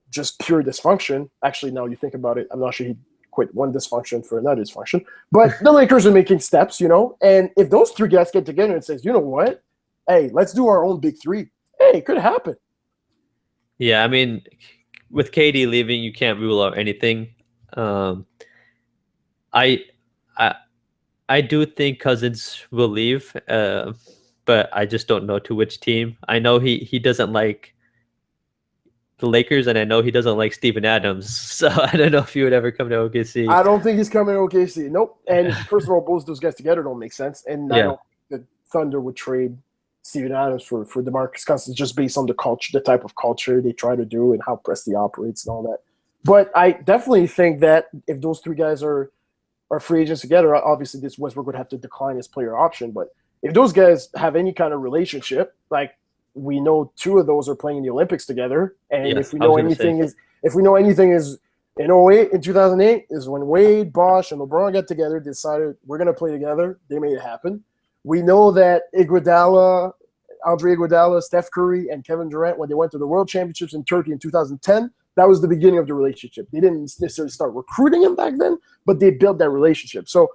just pure dysfunction. Actually, now you think about it, I'm not sure he'd quit one dysfunction for another dysfunction. But the Lakers are making steps, and if those three guys get together and says, you know what, hey, let's do our own big three, hey, it could happen. Yeah, I mean, with KD leaving, you can't rule out anything. I do think Cousins will leave, but I just don't know to which team. I know he doesn't like the Lakers, and I know he doesn't like Steven Adams. So I don't know if he would ever come to OKC. I don't think he's coming to OKC. Nope. And first of all, both those guys together don't make sense. And I don't think the Thunder would trade Steven Adams for DeMarcus Cousins just based on the culture, the type of culture they try to do and how Presti operates and all that. But I definitely think that if those three guys are free agents together, obviously this Westbrook would have to decline his player option. But if those guys have any kind of relationship, like, we know two of those are playing in the Olympics together, and if we know anything is in 2008 is when Wade, Bosh, and LeBron got together, decided we're going to play together. They made it happen. We know that Andre Iguodala, Steph Curry, and Kevin Durant, when they went to the World Championships in Turkey in 2010, that was the beginning of the relationship. They didn't necessarily start recruiting him back then, but they built that relationship. So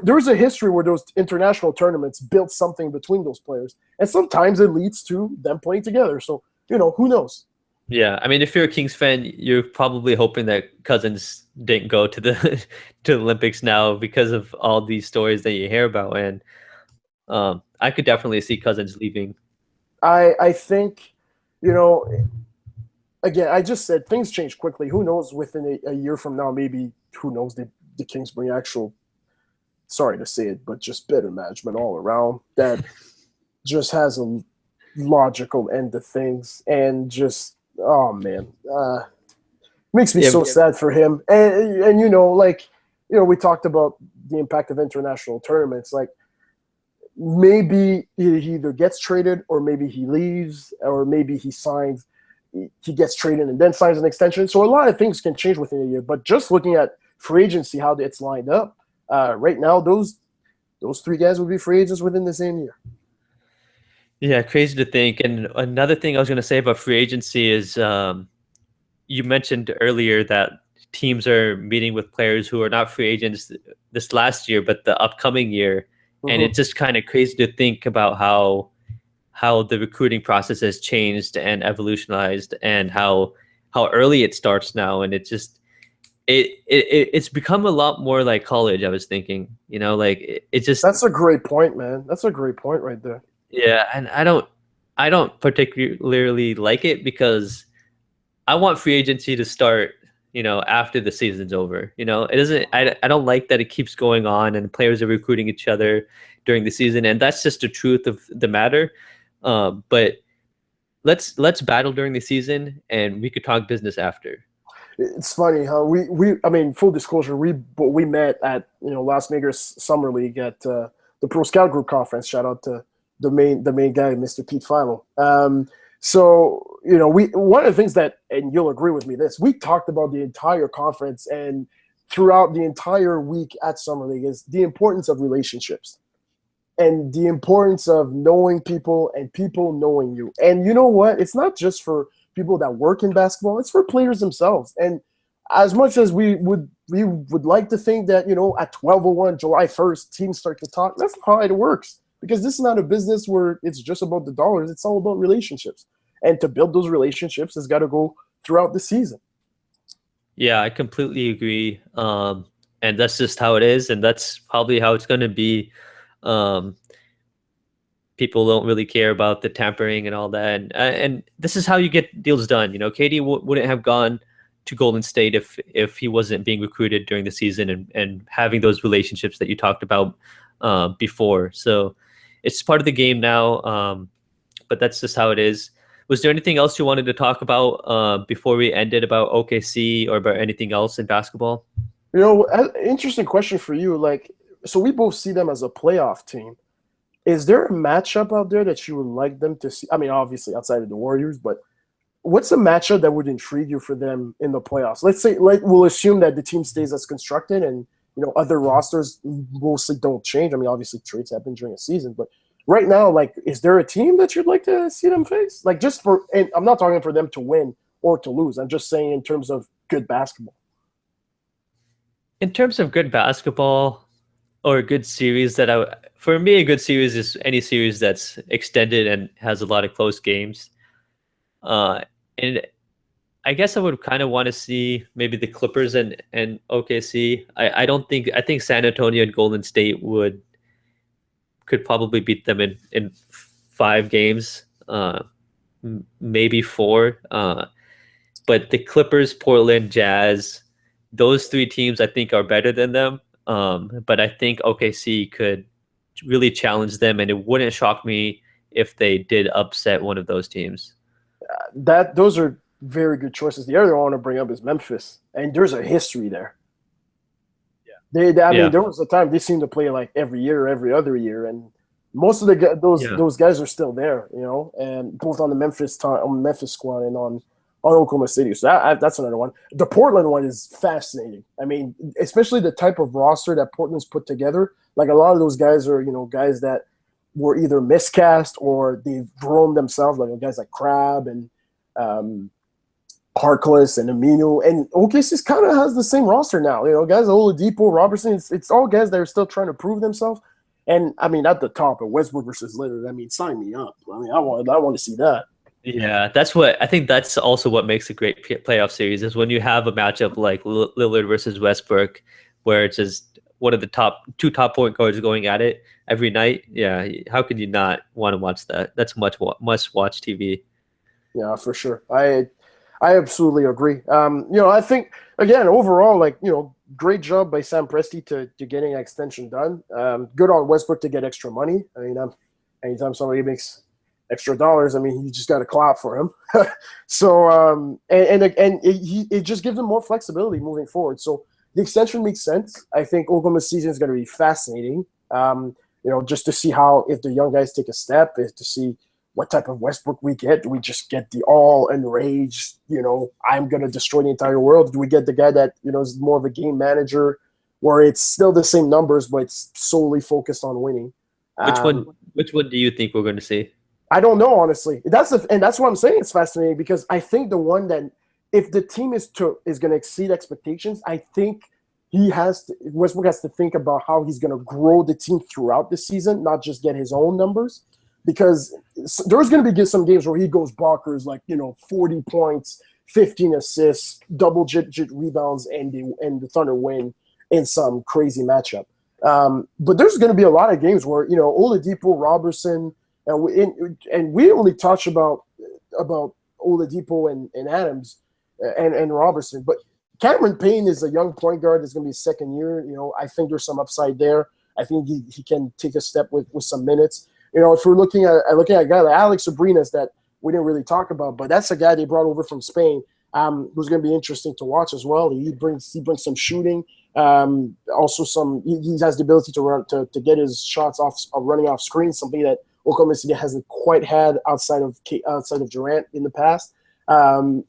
there's a history where those international tournaments built something between those players, and sometimes it leads to them playing together. So, who knows? Yeah, I mean, if you're a Kings fan, you're probably hoping that Cousins didn't go to the Olympics now because of all these stories that you hear about, and I could definitely see Cousins leaving. I think, again, I just said things change quickly. Who knows? Within a year from now, maybe who knows, the Kings bring actual, sorry to say it, but just better management all around that just has a logical end to things, and just, oh man, makes me so sad for him. And we talked about the impact of international tournaments. Like, maybe he either gets traded, or maybe he leaves, or maybe he gets traded and then signs an extension. So a lot of things can change within a year. But just looking at free agency, how it's lined up right now, those three guys would be free agents within the same year. Yeah, crazy to think. And another thing I was going to say about free agency is you mentioned earlier that teams are meeting with players who are not free agents this last year, but the upcoming year. Mm-hmm. And it's just kind of crazy to think about how the recruiting process has changed and evolutionized, and how early it starts now. And it's become a lot more like college, I was thinking, like it just. That's a great point, man. That's a great point right there. Yeah. And I don't particularly like it, because I want free agency to start, after the season's over. It doesn't. I don't like that it keeps going on and players are recruiting each other during the season, and that's just the truth of the matter. But let's battle during the season, and we could talk business after. It's funny how I mean, full disclosure, we met at Las Vegas Summer League at the Pro Scout Group conference. Shout out to the main guy, Mr. Pete Philo. So, one of the things that, and you'll agree with me this, we talked about the entire conference and throughout the entire week at Summer League, is the importance of relationships and the importance of knowing people and people knowing you. And you know what? It's not just for people that work in basketball, it's for players themselves. And as much as we would like to think that, at 12:01, July 1st, teams start to talk, that's not how it works. Because this is not a business where it's just about the dollars. It's all about relationships. And to build those relationships, it's got to go throughout the season. Yeah, I completely agree. And that's just how it is. And that's probably how it's going to be. People don't really care about the tampering and all that. And this is how you get deals done. KD wouldn't have gone to Golden State if he wasn't being recruited during the season and having those relationships that you talked about before. So it's part of the game now, but that's just how it is. Was there anything else you wanted to talk about before we ended about OKC or about anything else in basketball? Interesting question for you. Like, so we both see them as a playoff team. Is there a matchup out there that you would like them to see? I mean, obviously outside of the Warriors, but what's a matchup that would intrigue you for them in the playoffs? Let's say, we'll assume that the team stays as constructed and other rosters mostly don't change. I mean, obviously trades happen during a season, but right now, like, is there a team that you'd like to see them face? Like, and I'm not talking for them to win or to lose. I'm just saying in terms of good basketball. In terms of good basketball or a good series, for me, a good series is any series that's extended and has a lot of close games. And I guess I would kind of want to see maybe the Clippers and OKC. I think San Antonio and Golden State could probably beat them in 5 games, maybe 4. But the Clippers, Portland, Jazz, those 3 teams I think are better than them. But I think OKC could really challenge them, and it wouldn't shock me if they did upset one of those teams. Those are very good choices. The other one I want to bring up is Memphis, and there's a history there. Yeah, I mean, there was a time they seemed to play like every year, every other year, and most of those guys are still there, and both on the Memphis squad and on Oklahoma City. So that's another one. The Portland one is fascinating. I mean, especially the type of roster that Portland's put together. Like, a lot of those guys are, guys that were either miscast or they've grown themselves, like guys like Crabbe and Harkless and Aminu. And OKC kind of has the same roster now. Guys like Oladipo, Roberson. It's all guys that are still trying to prove themselves. And I mean, at the top of Westbrook versus Lillard, I mean, sign me up. I mean, I want to see that. Yeah, I think that's also what makes a great playoff series, is when you have a matchup like Lillard versus Westbrook, where it's just one of the two top point guards going at it every night. Yeah, how could you not want to watch that? That's must watch TV. Yeah, for sure. I absolutely agree. I think, again, overall, like, great job by Sam Presti to getting an extension done. Good on Westbrook to get extra money. I mean, anytime somebody makes extra dollars, I mean, you just got to clap for him. So, it just gives him more flexibility moving forward. So the extension makes sense. I think Oklahoma's season is going to be fascinating. Just to see how, if the young guys take a step, is to see what type of Westbrook we get. Do we just get the all enraged, I'm going to destroy the entire world? Do we get the guy that, is more of a game manager where it's still the same numbers, but it's solely focused on winning? Which one do you think we're going to see? I don't know, honestly. That's what I'm saying. It's fascinating because I think the one that, if the team is going to exceed expectations, I think Westbrook has to think about how he's going to grow the team throughout the season, not just get his own numbers. Because there's going to be some games where he goes bonkers, like 40 points, 15 assists, double-digit rebounds, and the Thunder win in some crazy matchup. But there's going to be a lot of games where Oladipo, Roberson, and we only touch about Oladipo and Adams and Roberson, but Cameron Payne is a young point guard that's going to be his second year. I think there's some upside there. I think he can take a step with some minutes. If we're looking at a guy like Alex Abrinas that we didn't really talk about, but that's a guy they brought over from Spain, who's going to be interesting to watch as well. He brings some shooting, also he has the ability to run to get his shots off running off screen, something that Oklahoma City hasn't quite had outside of Durant in the past. And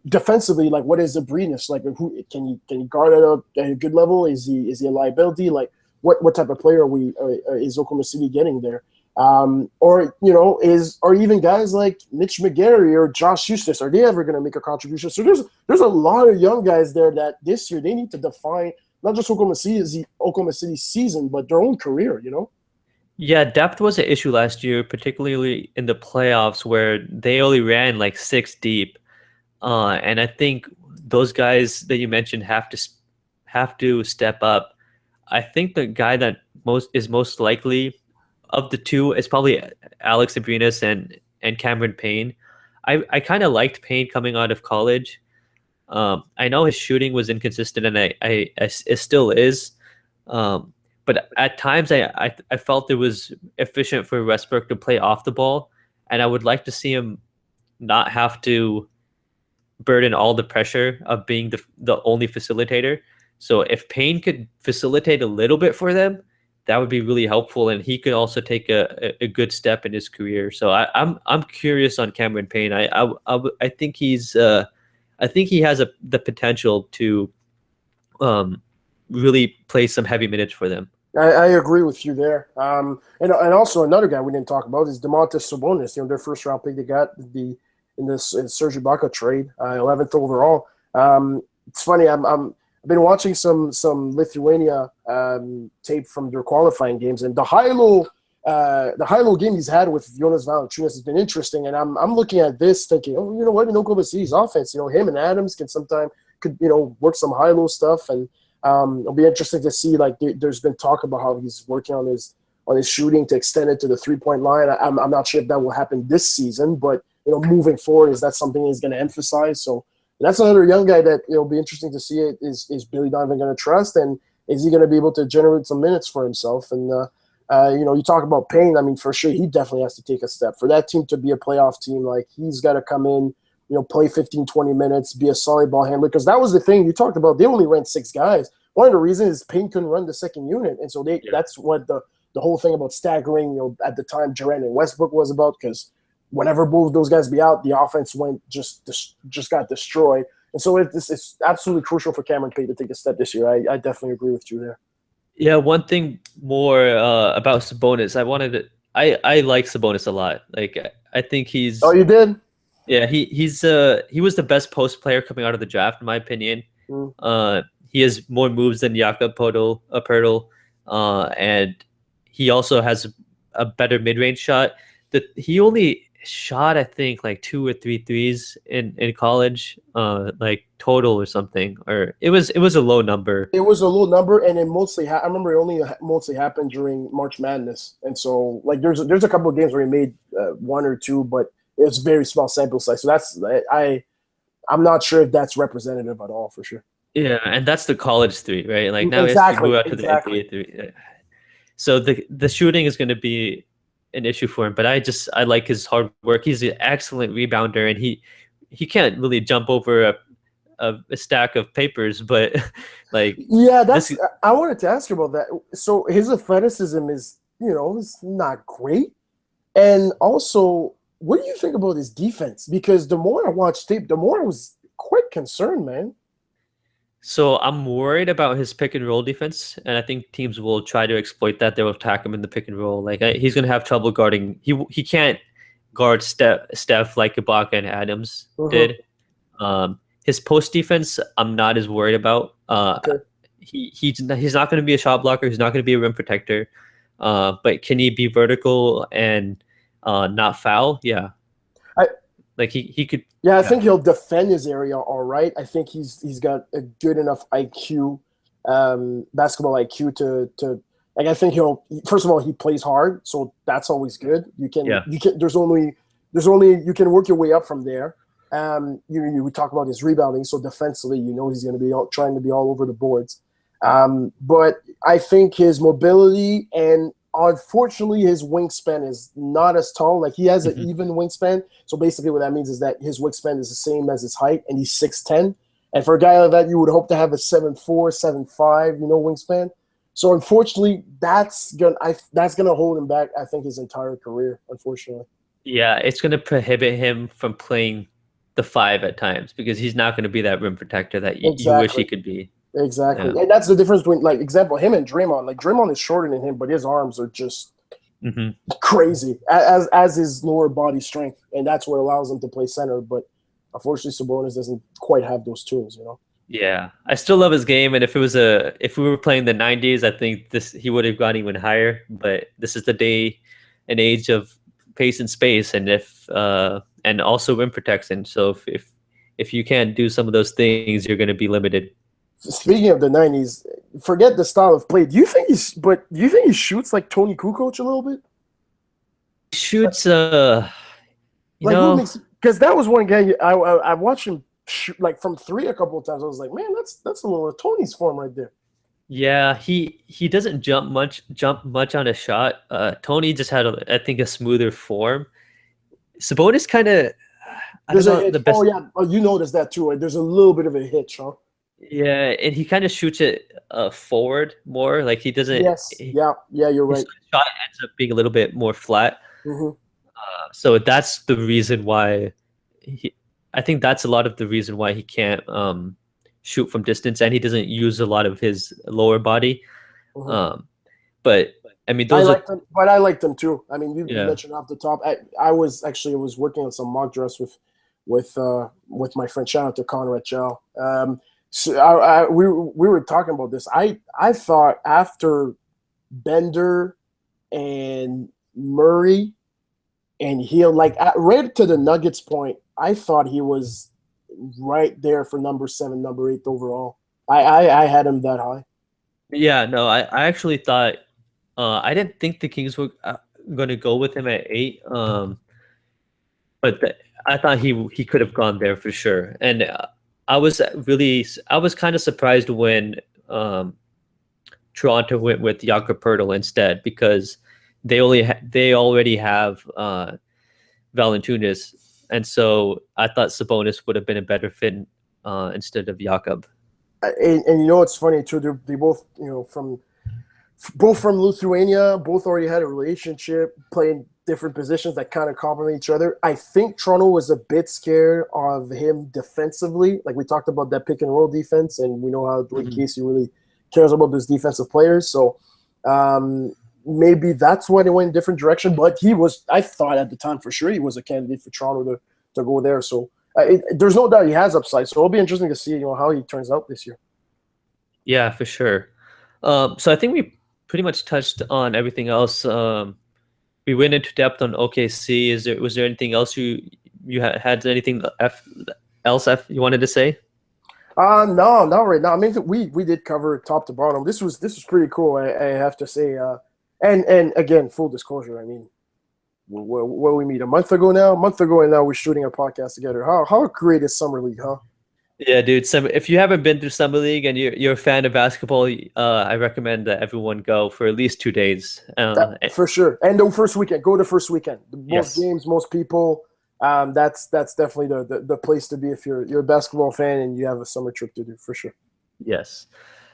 defensively, like, what is Abrinas like? Who can he guard at a good level? Is he a liability? Like, what type of player is Oklahoma City getting there? Or even guys like Mitch McGarry or Josh Eustace, are they ever going to make a contribution? So there's a lot of young guys there that this year they need to define not just Oklahoma City's season, but their own career. Yeah, depth was an issue last year, particularly in the playoffs where they only ran like 6 deep, and I think those guys that you mentioned have to step up. I think the guy that is most likely of the two is probably Alex Abrinas and Cameron Payne. I kind of liked Payne coming out of college. I know his shooting was inconsistent, and it still is. But at times I felt it was efficient for Westbrook to play off the ball, and I would like to see him not have to burden all the pressure of being the only facilitator. So if Payne could facilitate a little bit for them, that would be really helpful, and he could also take a good step in his career. So I'm curious on Cameron Payne. I think he has the potential to really play some heavy minutes for them. I agree with you there. And also another guy we didn't talk about is Domantas Sabonis. Their first round pick they got in Serge Ibaka trade, 11th overall. It's funny. I've been watching some Lithuania tape from their qualifying games, and the high-low game he's had with Jonas Valanciunas has been interesting. And I'm looking at this thinking, in Oklahoma City's offense, him and Adams could work some high-low stuff, and it'll be interesting to see. Like, there's been talk about how he's working on his shooting to extend it to the 3-point line. I'm not sure if that will happen this season, but moving forward, is that something he's going to emphasize? So. That's another young guy that it'll be interesting to see. Is Billy Donovan going to trust, and is he going to be able to generate some minutes for himself? And you talk about Payne. I mean, for sure, he definitely has to take a step for that team to be a playoff team. Like, he's got to come in, play 15, 20 minutes, be a solid ball handler. Because that was the thing you talked about. They only ran 6 guys. One of the reasons is Payne couldn't run the second unit, and so that's what the whole thing about staggering. At the time, Durant and Westbrook was about, because whenever both those guys be out, the offense just got destroyed. And so it's absolutely crucial for Cameron Payne to take a step this year. I definitely agree with you there. Yeah, one thing more about Sabonis. I like Sabonis a lot. Like, I think he's. Oh, you did? Yeah, he was the best post player coming out of the draft, in my opinion. He has more moves than Jakob Poeltl, and he also has a better mid-range shot. He only shot, I think, like 2 or 3 threes in college, like total or something, or it was a low number. It was a low number, and it mostly I remember it only mostly happened during March Madness, and so like there's a couple of games where he made 1 or 2, but it was very small sample size. So I'm not sure if that's representative at all, for sure. Yeah, and that's the college three, right? Like now he has to Exactly, move out to the exactly. NBA three. So the shooting is going to be an issue for him, but I like his hard work. He's an excellent rebounder, and he can't really jump over a stack of papers, but like Yeah, this. that's. I wanted to ask you about that. So his athleticism is, is not great, and also, what do you think about his defense? Because the more I watched tape, the more I was quite concerned, man. So I'm worried about his pick and roll defense, and I think teams will try to exploit that. They'll attack him in the pick and roll. Like he's gonna have trouble guarding. He can't guard Steph like Ibaka and Adams Uh-huh. did. His post defense, I'm not as worried about. Okay. He's not going to be a shot blocker. He's not going to be a rim protector. But can he be vertical and not foul? Yeah, I like he could. Yeah, I Yeah, think he'll defend his area all right. I think he's got a good enough IQ, basketball IQ to like. I think he'll first of all he plays hard, so that's always good. yeah, You can there's only you can work your way up from there. We talk about his rebounding, so defensively, he's going to be trying to be all over the boards. But I think his mobility and unfortunately his wingspan is not as tall. Like he has an hmm even wingspan. So basically what that means is that his wingspan is the same as his height and he's 6'10". And for a guy like that, you would hope to have a 7'4", 7'5", wingspan. So unfortunately, that's gonna hold him back, I think, his entire career, unfortunately. yeah. It's going to prohibit him from playing the five at times because he's not going to be that rim protector that you wish he Exactly. could be. Exactly. Yeah. And that's the difference between, like, example, him and Draymond. Like, Draymond is shorter than him, but his arms are just hmm crazy, as his lower body strength, and that's what allows him to play center. But unfortunately, Sabonis doesn't quite have those tools. Yeah, I still love his game, and if we were playing the '90s, I think this he would have gone even higher. But this is the day and age of pace and space, and if and also rim protection. So if you can't do some of those things, you're going to be limited. Speaking of the '90s, forget the style of play. Do you think he shoots like Tony Kukoc a little bit? Shoots, you Like, who know, makes? Because that was one guy I watched him shoot like from three a couple of times. I was like, man, that's a little of Tony's form right there. yeah, he doesn't jump much on a shot. Tony just had I think a smoother form. Sabonis kind of, I don't There's a know hitch. the Oh best. yeah, oh, you noticed that too. Right? There's a little bit of a hitch, huh? Yeah, and he kind of shoots it forward more. Like he doesn't. Yes. Yeah. Yeah. You're His right. shot ends up being a little bit more flat. Hmm. So that's the reason why he. I think that's a lot of the reason why he can't shoot from distance, and he doesn't use a lot of his lower body. Hmm. Um, but I mean, I those are liked them, but I liked them too. I mean, you yeah. mentioned off the top. I was working on some mock drafts with my friend. Shout out to Conrad Chow. So we were talking about this. I thought after Bender and Murray and Hill, like right to the Nuggets point, I thought he was right there for number 7, number 8 overall. I had him that high. Yeah, no, I actually thought I didn't think the Kings were going to go with him at 8. But I thought he could have gone there for sure. And I was kind of surprised when Toronto went with Jakob Poeltl instead because they already have Valanciunas, and so I thought Sabonis would have been a better fit instead of Jakob. And it's funny too. They both from Lithuania, both already had a relationship, playing different positions that kind of complement each other. I think Toronto was a bit scared of him defensively. Like we talked about that pick and roll defense, and we know how Dwayne Mhm. Casey really cares about those defensive players. So maybe that's why they went in a different direction. But I thought at the time for sure he was a candidate for Toronto to go there. So there's no doubt he has upside. So it'll be interesting to see how he turns out this year. Yeah, for sure. So I think we pretty much touched on everything else. We went into depth on OKC. Was there anything else you had anything else you wanted to say? No, not right now. I mean, we did cover top to bottom. This was pretty cool. I have to say. And again, full disclosure. I mean, where we meet a month ago now. A month ago, and now we're shooting a podcast together. How great is summer league, huh? Yeah, dude. If you haven't been through summer league and you're a fan of basketball, I recommend that everyone go for at least 2 days. For sure. And the first weekend, go the first weekend. The most Yes, games, most people. That's definitely the place to be if you're a basketball fan and you have a summer trip to do, for sure. yes.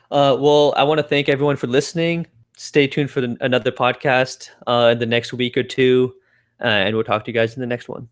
Well, I want to thank everyone for listening. Stay tuned for another podcast in the next week or two, and we'll talk to you guys in the next one.